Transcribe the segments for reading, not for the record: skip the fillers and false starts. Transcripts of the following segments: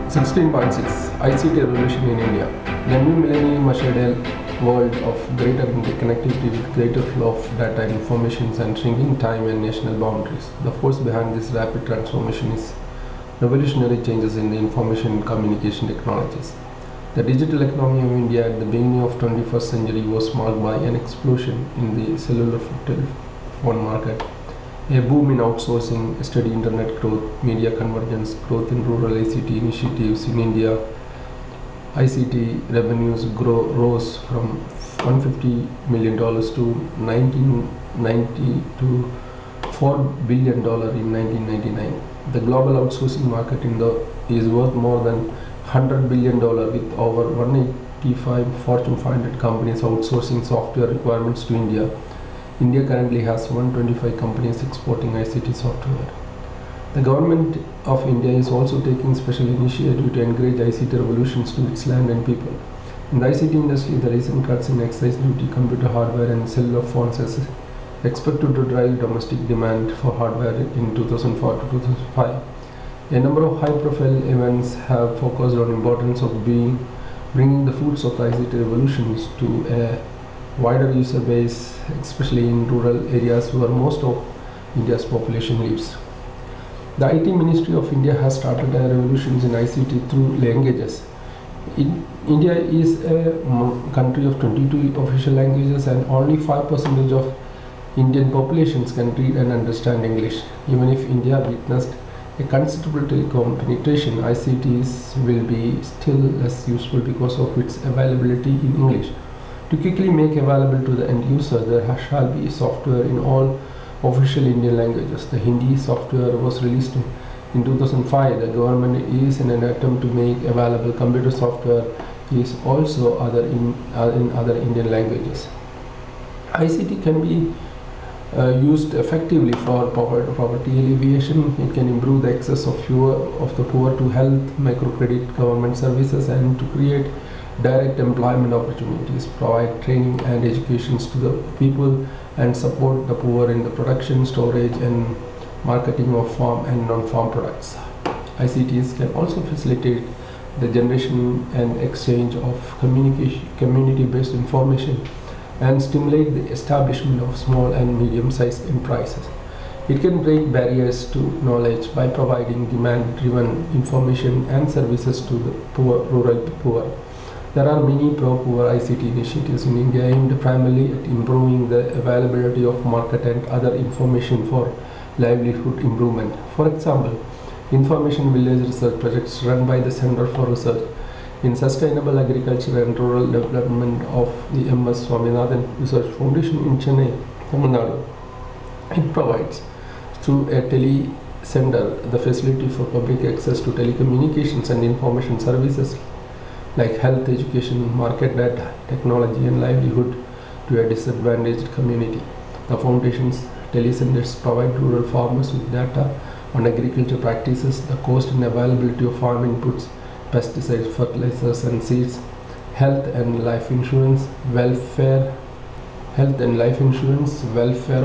16.6 ICT Revolution in India. The new millennium ushered a world of greater interconnectivity with greater flow of data, information, and shrinking time and national boundaries. The force behind this rapid transformation is revolutionary changes in the information and communication technologies. The digital economy of India at the beginning of 21st century was marked by an explosion in the cellular telephone market, a boom in outsourcing, steady internet growth, media convergence, growth in rural ICT initiatives in India. ICT revenues rose from $150 million to 1990 to $4 billion in 1999. The global outsourcing market is worth more than $100 billion, with over 185 Fortune 500 companies outsourcing software requirements to India. India currently has 125 companies exporting ICT software. The government of India is also taking special initiative to encourage ICT revolutions to its land and people. In the ICT industry, the recent cuts in excise duty, computer hardware and cellular phones is expected to drive domestic demand for hardware in 2004 to 2005. A number of high-profile events have focused on the importance of bringing the fruits of the ICT revolutions to a wider user base, especially in rural areas where most of India's population lives. The IT Ministry of India has started a revolution in ICT through languages. India is a country of 22 official languages, and only 5% of Indian populations can read and understand English. Even if India witnessed a considerable telecom penetration, ICTs will be still less useful because of its availability in English. To quickly make available to the end user, there shall be software in all official Indian languages. The Hindi software was released in 2005. The government is in an attempt to make available computer software is also in other Indian languages. ICT can be used effectively for poverty alleviation. It can improve the access of the poor to health, microcredit, government services, and to create direct employment opportunities, provide training and educations to the people, and support the poor in the production, storage, and marketing of farm and non-farm products. ICTs can also facilitate the generation and exchange of community-based information and stimulate the establishment of small and medium-sized enterprises. It can break barriers to knowledge by providing demand-driven information and services to the rural poor. There are many pro-poor ICT initiatives in India aimed primarily at improving the availability of market and other information for livelihood improvement. For example, information village research projects run by the Center for Research in Sustainable Agriculture and Rural Development of the M.S. Swaminathan Research Foundation in Chennai, Tamil Nadu. It provides, through a tele-center, the facility for public access to telecommunications and information services like health, education, market data, technology, and livelihood to a disadvantaged community. The foundation's telecenters provide rural farmers with data on agriculture practices, the cost and availability of farm inputs, pesticides, fertilizers, and seeds, health and life insurance, welfare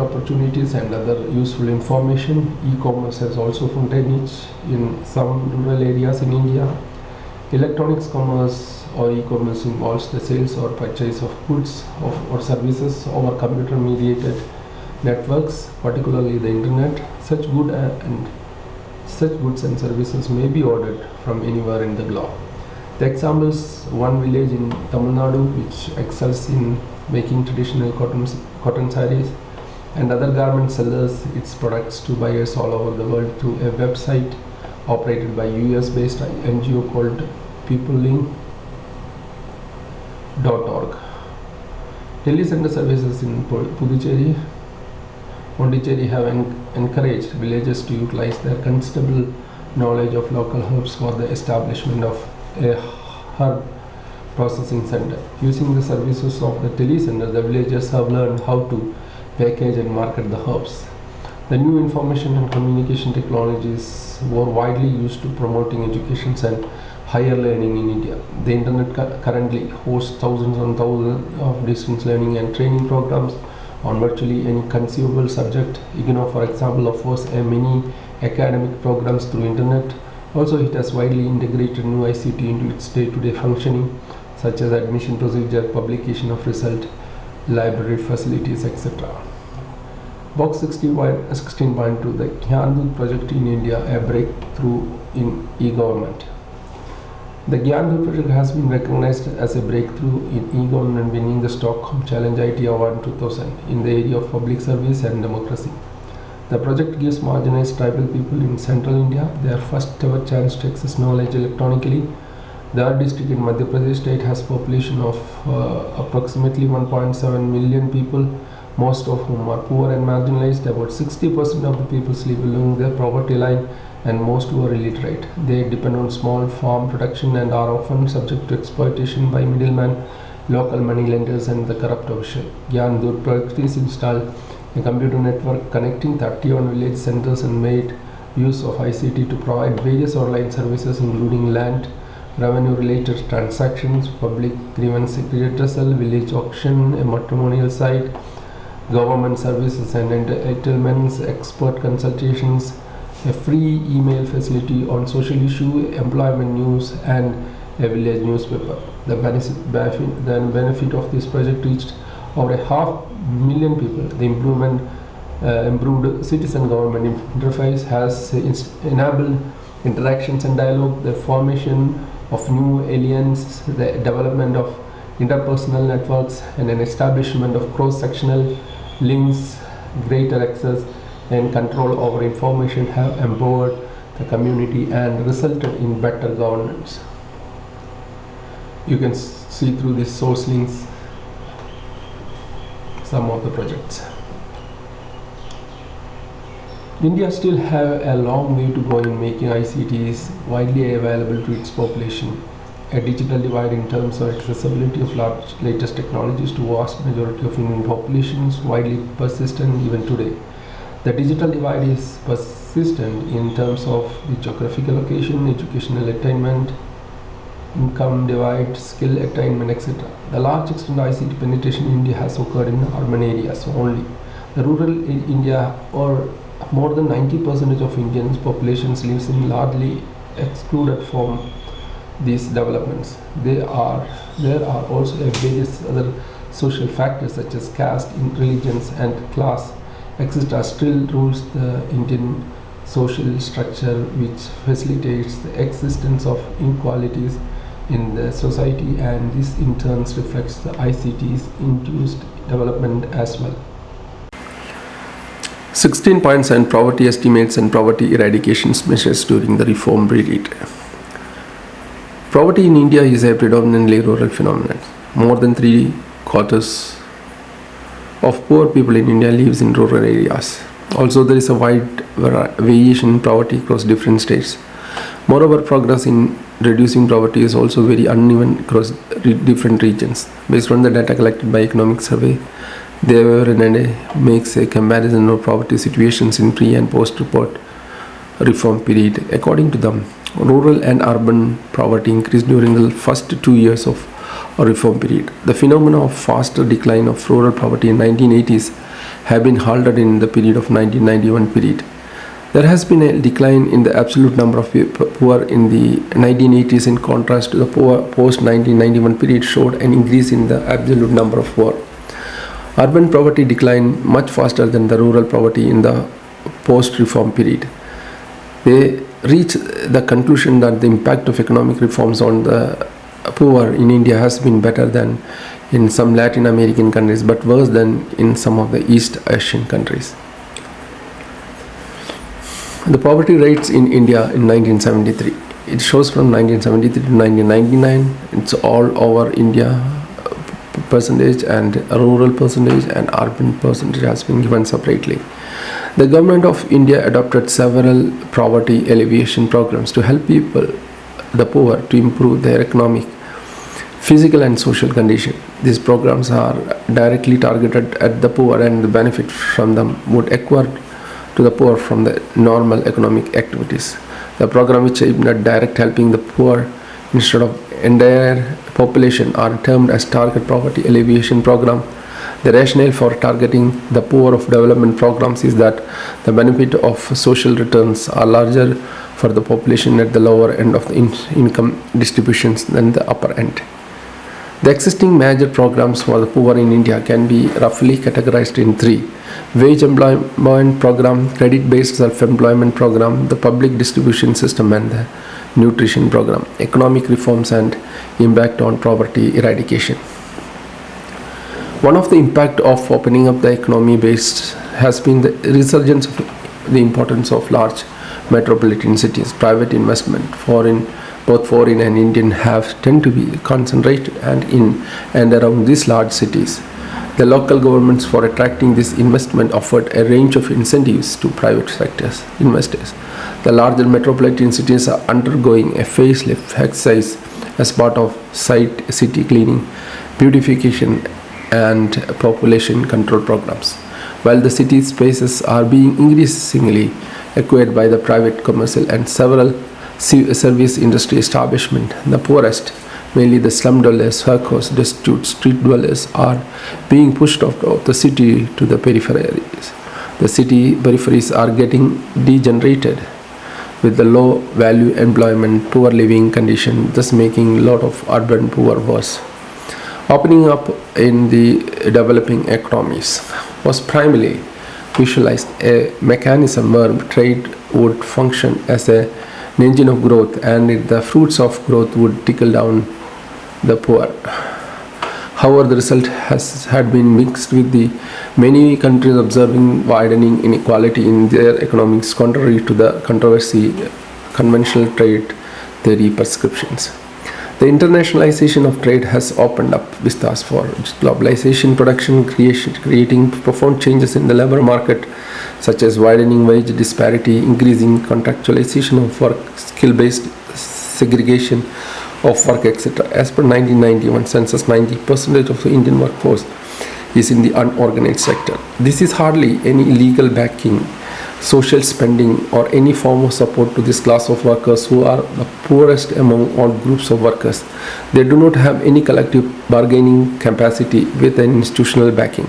opportunities, and other useful information. E-commerce has also found a niche in some rural areas in India. Electronics commerce or e-commerce involves the sales or purchase of goods or services over computer-mediated networks, particularly the internet. Such goods and services may be ordered from anywhere in the globe. The examples: one village in Tamil Nadu which excels in making traditional cotton sarees, and other garment sellers its products to buyers all over the world through a website operated by US-based NGO called peoplelink.org. Telecenter services in Pondicherry have encouraged villagers to utilize their considerable knowledge of local herbs for the establishment of a herb processing center. Using the services of the telecenter, the villagers have learned how to package and market the herbs. The new information and communication technologies were widely used to promoting education and higher learning in India. The internet currently hosts thousands and thousands of distance learning and training programs on virtually any conceivable subject. IGNOU, for example, offers many academic programs through internet Also, it has widely integrated new ICT into its day-to-day functioning, such as admission procedure, publication of result, library facilities, etc. Box 16.2, the Gyan project in India, a breakthrough in e-government. The Gyan project has been recognized as a breakthrough in e-government, winning the Stockholm Challenge IT Award 2000 in the area of public service and democracy. The project gives marginalized tribal people in central India their first ever chance to access knowledge electronically. The district in Madhya Pradesh state has a population of approximately 1.7 million people, most of whom are poor and marginalized. About 60% of the people live below the poverty line, and most who are illiterate. They depend on small farm production and are often subject to exploitation by middlemen, local money lenders, and the corrupt official. Gyan project is installed a computer network connecting 31 village centers and made use of ICT to provide various online services including land, revenue-related transactions, public grievance redressal, village auction, a matrimonial site, government services and entitlements, expert consultations, a free email facility on social issue, employment news, and a village newspaper. The benefit of this project reached over 500,000 people. The improved citizen government interface has enabled interactions and dialogue, the formation of new alliances, the development of interpersonal networks, and an establishment of cross-sectional links. Greater access and control over information have empowered the community and resulted in better governance. You can see through these source links some of the projects. India still have a long way to go in making ICTs widely available to its population. A digital divide in terms of accessibility of latest technologies to vast majority of Indian population is widely persistent even today. The digital divide is persistent in terms of the geographical location, educational attainment, income divide, skill attainment, etc. The large extent of ICT penetration in India has occurred in urban areas only. The rural India, or more than 90% of Indian populations, lives in largely excluded from these developments. There are also various other social factors such as caste, religions, and class, etc. still rules the Indian social structure, which facilitates the existence of inequalities in the society, and this in turn reflects the ICT's induced development as well. 16 points on poverty estimates and poverty eradication measures during the reform period. Poverty in India is a predominantly rural phenomenon. More than 3/4 of poor people in India lives in rural areas. Also, there is a wide variation in poverty across different states. Moreover, progress in reducing poverty is also very uneven across different regions. Based on the data collected by Economic Survey, they makes a comparison of poverty situations in pre and post report reform period. According to them, rural and urban poverty increased during the first 2 years of a reform period. The phenomena of faster decline of rural poverty in 1980s have been halted in the period of 1991 period. There has been a decline in the absolute number of poor in the 1980s, in contrast to the post-1991 period showed an increase in the absolute number of poor. Urban poverty declined much faster than the rural poverty in the post-reform period. They reached the conclusion that the impact of economic reforms on the poor in India has been better than in some Latin American countries, but worse than in some of the East Asian countries. The poverty rates in India in 1973. It shows from 1973 to 1999. It's all over India percentage, and rural percentage and urban percentage has been given separately. The government of India adopted several poverty alleviation programs to help people, the poor, to improve their economic, physical and social condition. These programs are directly targeted at the poor, and the benefit from them would accrue to the poor from the normal economic activities. The program which aimed at direct helping the poor instead of entire population are termed as target poverty alleviation program. The rationale for targeting the poor of development programs is that the benefit of social returns are larger for the population at the lower end of the income distributions than the upper end. The existing major programs for the poor in India can be roughly categorized in three: wage employment program, credit-based self-employment program, the public distribution system, and the nutrition program, economic reforms and impact on poverty eradication. One of the impact of opening up the economy based has been the resurgence of the importance of large metropolitan cities. Private investment, both foreign and Indian, have tend to be concentrated in and around these large cities. The local governments, for attracting this investment, offered a range of incentives to private sectors investors. The larger metropolitan cities are undergoing a facelift exercise as part of city cleaning, beautification, and population control programs. While the city spaces are being increasingly acquired by the private, commercial, and several service industry establishments, the poorest, mainly the slum dwellers, workers, destitute street dwellers, are being pushed out of the city to the peripheries. The city peripheries are getting degenerated with the low value employment, poor living condition, thus making a lot of urban poor worse. Opening up in the developing economies was primarily visualized a mechanism where trade would function as an engine of growth, and the fruits of growth would trickle down the poor. However, the result had been mixed, with the many countries observing widening inequality in their economics, contrary to the conventional trade theory prescriptions. The internationalization of trade has opened up vistas for globalization, production, creating profound changes in the labor market, such as widening wage disparity, increasing contractualization of work, skill-based segregation of work, etc. As per 1991 census, 90% of the Indian workforce is in the unorganized sector. This is hardly any legal backing, social spending, or any form of support to this class of workers, who are the poorest among all groups of workers. They do not have any collective bargaining capacity with an institutional backing.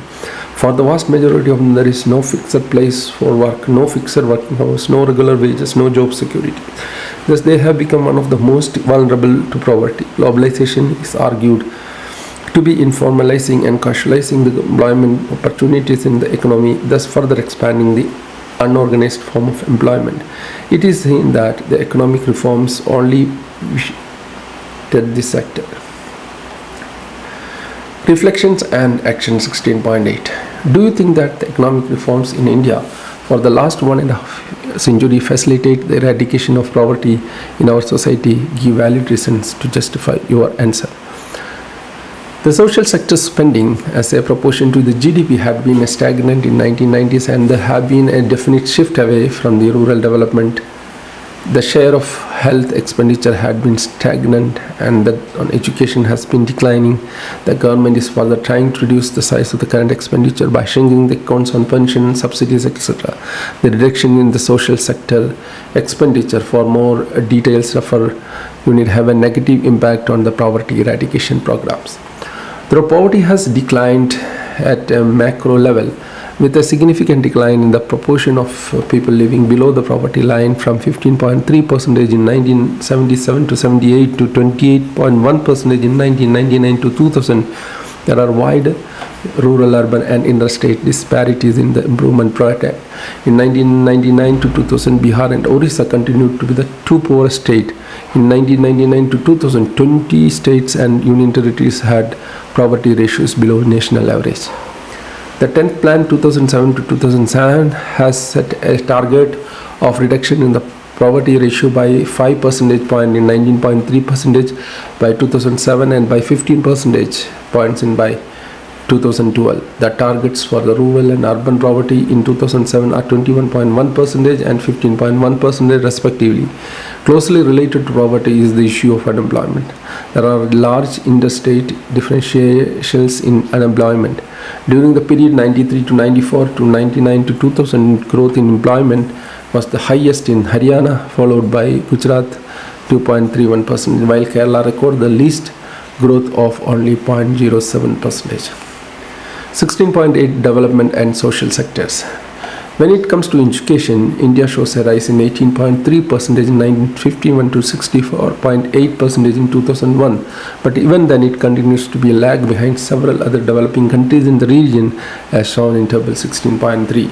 For the vast majority of them, there is no fixed place for work, no fixed working hours, no regular wages, no job security. Thus, they have become one of the most vulnerable to poverty. Globalization is argued to be informalizing and casualizing the employment opportunities in the economy, thus further expanding the unorganized form of employment. It is seen that the economic reforms only did this sector. Reflections and Action 16.8. Do you think that the economic reforms in India for the last 1.5 century facilitate the eradication of poverty in our society? Give valid reasons to justify your answer. The social sector spending as a proportion to the GDP had been stagnant in 1990s, and there have been a definite shift away from the rural development. The share of health expenditure had been stagnant, and that on education has been declining. The government is further trying to reduce the size of the current expenditure by shrinking the accounts on pension, subsidies, etc. The reduction in the social sector expenditure, for more details, refer unit, have a negative impact on the poverty eradication programs. Though poverty has declined at a macro level, with a significant decline in the proportion of people living below the poverty line from 15.3% in 1977 to 78 to 28.1% in 1999 to 2000, there are wide rural, urban, and interstate disparities in the improvement rate. In 1999 to 2000, Bihar and Orissa continued to be the two poorest states. In 1999 to 2000, 20 states and union territories had poverty ratios below national average. The 10th Plan 2007 to 2007 has set a target of reduction in the poverty ratio by 5 percentage points in 19.3% by 2007 and by 15 percentage points by 2012. The targets for the rural and urban poverty in 2007 are 21.1% and 15.1% respectively. Closely related to poverty is the issue of unemployment. There are large interstate differentiations in unemployment. During the period 93 to 94 to 99 to 2000, growth in employment was the highest in Haryana, followed by Gujarat 2.31%, while Kerala recorded the least growth of only 0.07%. 16.8 Development and social sectors. When it comes to education, India shows a rise in 18.3% in 1951 to 64.8% in 2001. But even then, it continues to be a lag behind several other developing countries in the region, as shown in Table 16.3.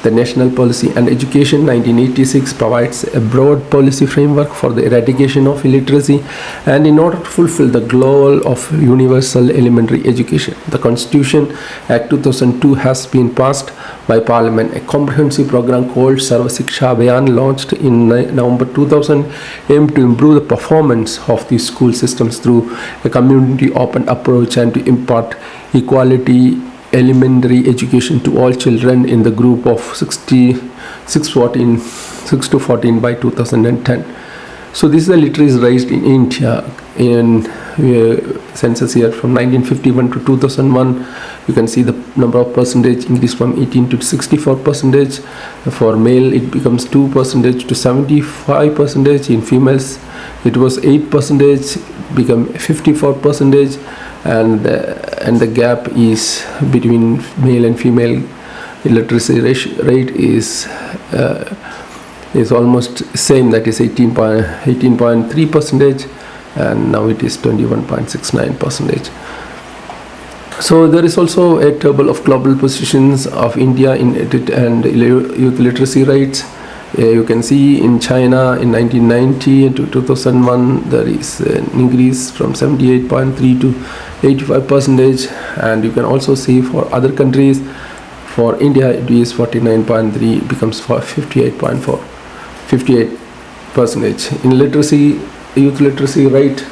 The National Policy on Education 1986 provides a broad policy framework for the eradication of illiteracy and in order to fulfill the goal of universal elementary education. The Constitution Act 2002 has been passed by Parliament. A comprehensive program called Sarva Shiksha Abhiyan, launched in November 2000, aimed to improve the performance of these school systems through a community open approach and to impart equality elementary education to all children in the group of 6 to 14 by 2010. So this is the literacy rate in India in census year from 1951 to 2001. You can see the number of percentage increased from 18 to 64%. For male, it becomes 2% to 75%. In females, it was 8%, become 54%. And the gap is between male and female literacy rate is almost same, that is 18.3%, and now it is 21.69%. So there is also a table of global positions of India in edit and youth literacy rates. You can see in China in 1990 to 2001 there is an increase from 78.3 to 85%, and you can also see for other countries. For India it is 49.3, becomes 58%. In literacy, youth literacy rate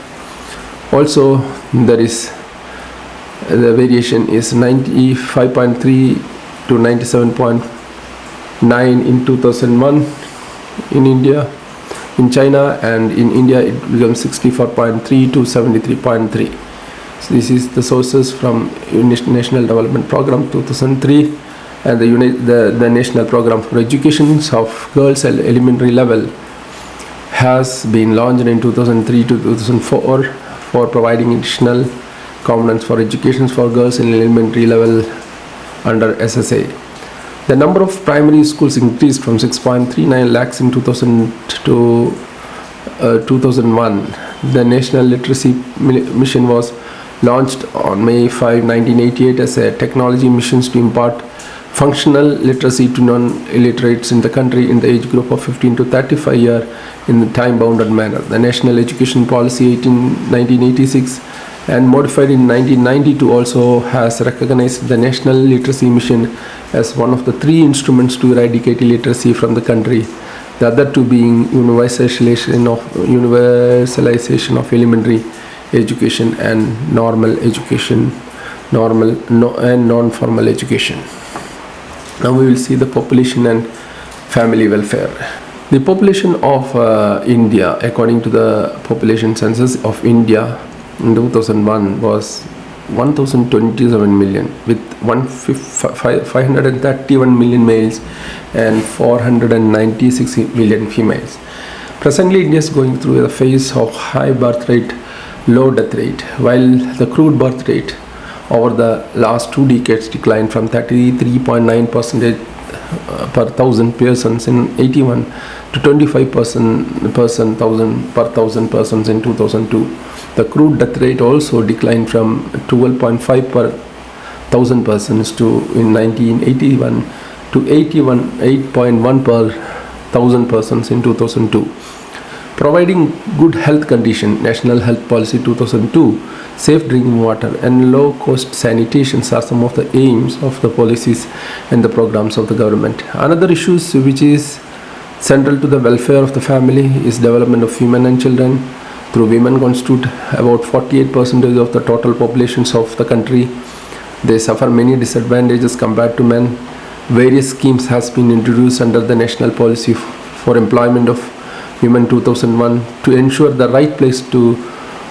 also there is the variation is 95.3 to 97.9 in 2001 in India. In China and in India it becomes 64.3 to 73.3. So this is the sources from National Development Program 2003 and the National Program for Education of Girls at Elementary Level has been launched in 2003 to 2004 for providing additional components for education for girls in elementary level under SSA. The number of primary schools increased from 6.39 lakhs in 2000 to 2001. The National Literacy Mission was launched on May 5, 1988 as a technology mission to impart functional literacy to non-illiterates in the country in the age group of 15 to 35 years in a time-bounded manner. The National Education Policy 1986 and modified in 1992 also has recognized the National Literacy Mission as one of the 3 instruments to eradicate illiteracy from the country. The other 2 being universalization of elementary education and normal education, and non-formal education. Now we will see the population and family welfare. The population of India, according to the population census of India in 2001, was 1027 million with 531 million males and 496 million females. Presently, India is going through a phase of high birth rate, low death rate, while the crude birth rate over the last 2 decades declined from 33.9% per thousand persons in 81 to 25% per thousand persons in 2002. The crude death rate also declined from 12.5 per thousand persons in 1981 to 8.1 per thousand persons in 2002. Providing good health condition, National Health Policy 2002, safe drinking water and low-cost sanitation are some of the aims of the policies and the programs of the government. Another issue which is central to the welfare of the family is development of women and children. Through women constitute about 48% of the total populations of the country. They suffer many disadvantages compared to men. Various schemes has been introduced under the National Policy for Employment of Women 2001 to ensure the right place to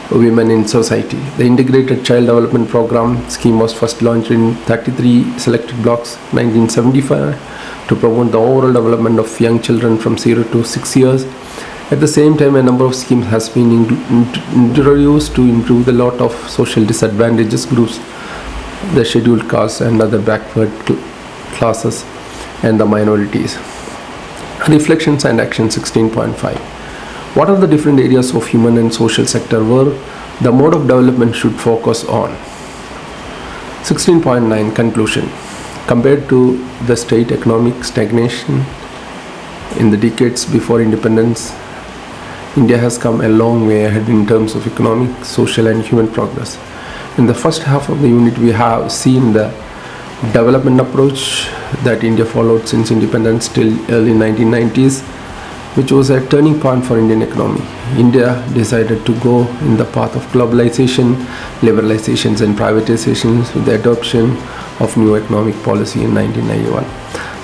women in society. The Integrated Child Development Program scheme was first launched in 33 selected blocks 1975 to promote the overall development of young children from 0 to 6 years. At the same time, a number of schemes has been introduced to improve the lot of social disadvantages groups. the scheduled castes and other backward classes, and the minorities. Reflections and action 16.5. What are the different areas of human and social sector where the mode of development should focus on? 16.9 Conclusion. Compared to the state economic stagnation in the decades before independence, India has come a long way ahead in terms of economic, social and human progress. In the first half of the unit, we have seen the development approach that India followed since independence till early 1990s, which was a turning point for Indian economy. India decided to go in the path of globalization, liberalizations and privatizations with the adoption of new economic policy in 1991.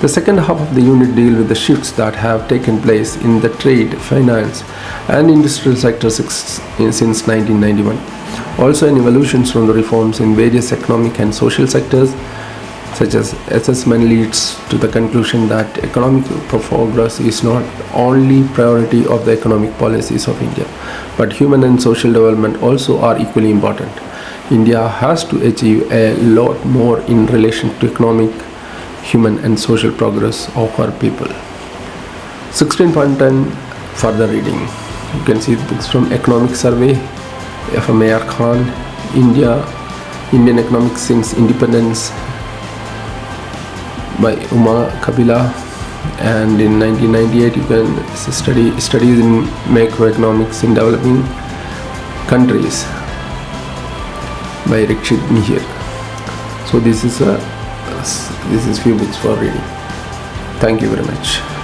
The second half of the unit deal with the shifts that have taken place in the trade, finance and industrial sectors since 1991. Also in evolutions from the reforms in various economic and social sectors, such as assessment leads to the conclusion that economic progress is not only priority of the economic policies of India, but human and social development also are equally important. India has to achieve a lot more in relation to economic, human and social progress of her people. 16.10 Further reading. You can see books from Economic Survey, F.M.A.R. Khan, Indian Economics Since Independence by Uma Kabila, and in 1998 you can studies in macroeconomics in developing countries by Richard Mihir. So this is few books for reading. Thank you very much.